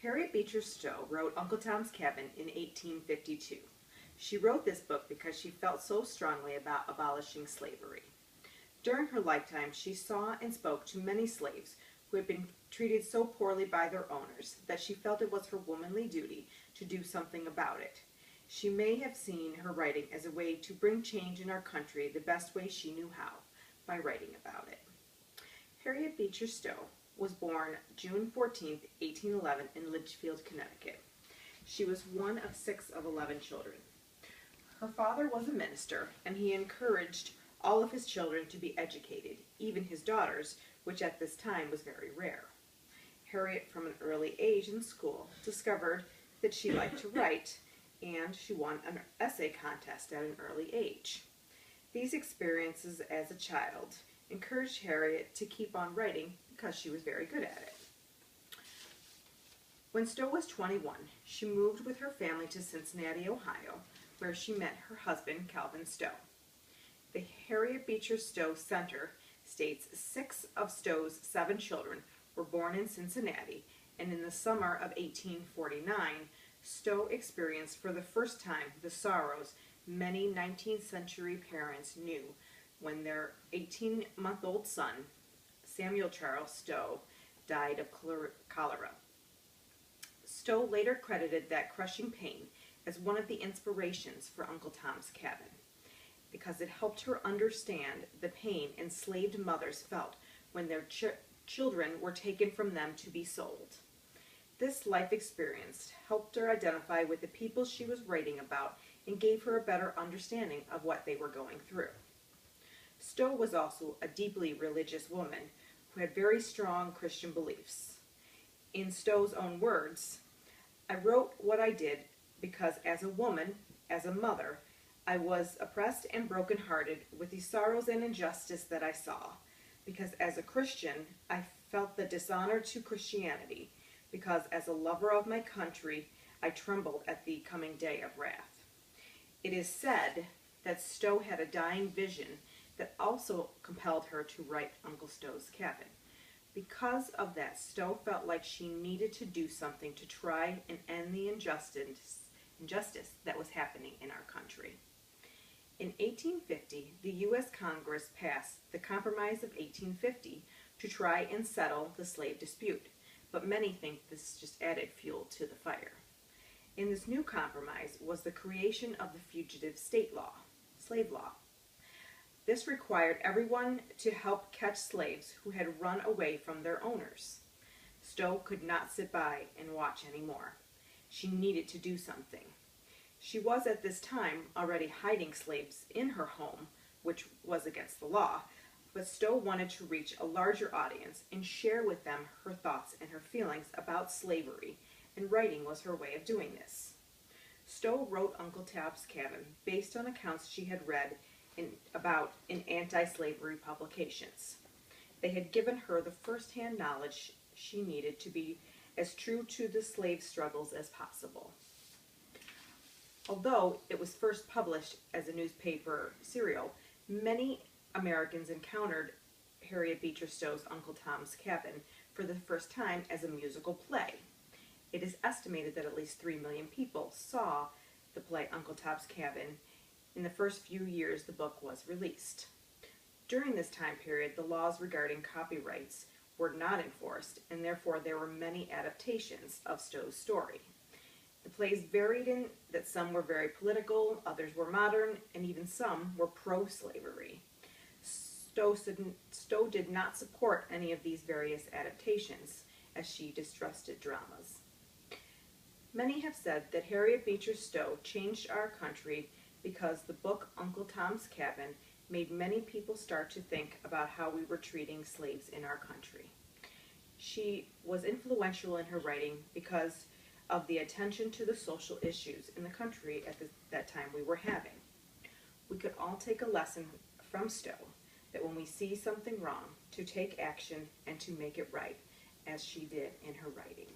Harriet Beecher Stowe wrote Uncle Tom's Cabin in 1852. She wrote this book because she felt so strongly about abolishing slavery. During her lifetime, she saw and spoke to many slaves who had been treated so poorly by their owners that she felt it was her womanly duty to do something about it. She may have seen her writing as a way to bring change in our country the best way she knew how, by writing about it. Harriet Beecher Stowe was born June 14, 1811 in Litchfield, Connecticut. She was one of 6 of 11 children. Her father was a minister, and he encouraged all of his children to be educated, even his daughters, which at this time was very rare. Harriet, from an early age in school, discovered that she liked to write, and she won an essay contest at an early age. These experiences as a child encouraged Harriet to keep on writing because she was very good at it. When Stowe was 21, she moved with her family to Cincinnati, Ohio, where she met her husband, Calvin Stowe. The Harriet Beecher Stowe Center states 6 of Stowe's 7 children were born in Cincinnati, and in the summer of 1849, Stowe experienced for the first time the sorrows many 19th century parents knew when their 18-month-old son, Samuel Charles Stowe, died of cholera. Stowe later credited that crushing pain as one of the inspirations for Uncle Tom's Cabin, because it helped her understand the pain enslaved mothers felt when their children were taken from them to be sold. This life experience helped her identify with the people she was writing about and gave her a better understanding of what they were going through. Stowe was also a deeply religious woman who had very strong Christian beliefs. In Stowe's own words, "I wrote what I did because as a woman, as a mother, I was oppressed and brokenhearted with the sorrows and injustice that I saw, because as a Christian, I felt the dishonor to Christianity, because as a lover of my country, I trembled at the coming day of wrath." It is said that Stowe had a dying vision that also compelled her to write Uncle Stowe's Cabin. Because of that, Stowe felt like she needed to do something to try and end the injustice that was happening in our country. In 1850, the U.S. Congress passed the Compromise of 1850 to try and settle the slave dispute, but many think this just added fuel to the fire. In this new compromise was the creation of the Fugitive Slave Law. This required everyone to help catch slaves who had run away from their owners. Stowe could not sit by and watch anymore. She needed to do something. She was at this time already hiding slaves in her home, which was against the law, but Stowe wanted to reach a larger audience and share with them her thoughts and her feelings about slavery, and writing was her way of doing this. Stowe wrote Uncle Tom's Cabin based on accounts she had read about in anti-slavery publications. They had given her the first-hand knowledge she needed to be as true to the slave struggles as possible. Although it was first published as a newspaper serial, many Americans encountered Harriet Beecher Stowe's Uncle Tom's Cabin for the first time as a musical play. It is estimated that at least 3 million people saw the play Uncle Tom's Cabin in the first few years the book was released. During this time period, the laws regarding copyrights were not enforced, and therefore there were many adaptations of Stowe's story. The plays varied in that some were very political, others were modern, and even some were pro-slavery. Stowe did not support any of these various adaptations, as she distrusted dramas. Many have said that Harriet Beecher Stowe changed our country because the book Uncle Tom's Cabin made many people start to think about how we were treating slaves in our country. She was influential in her writing because of the attention to the social issues in the country at that time we were having. We could all take a lesson from Stowe that when we see something wrong, to take action and to make it right, as she did in her writing.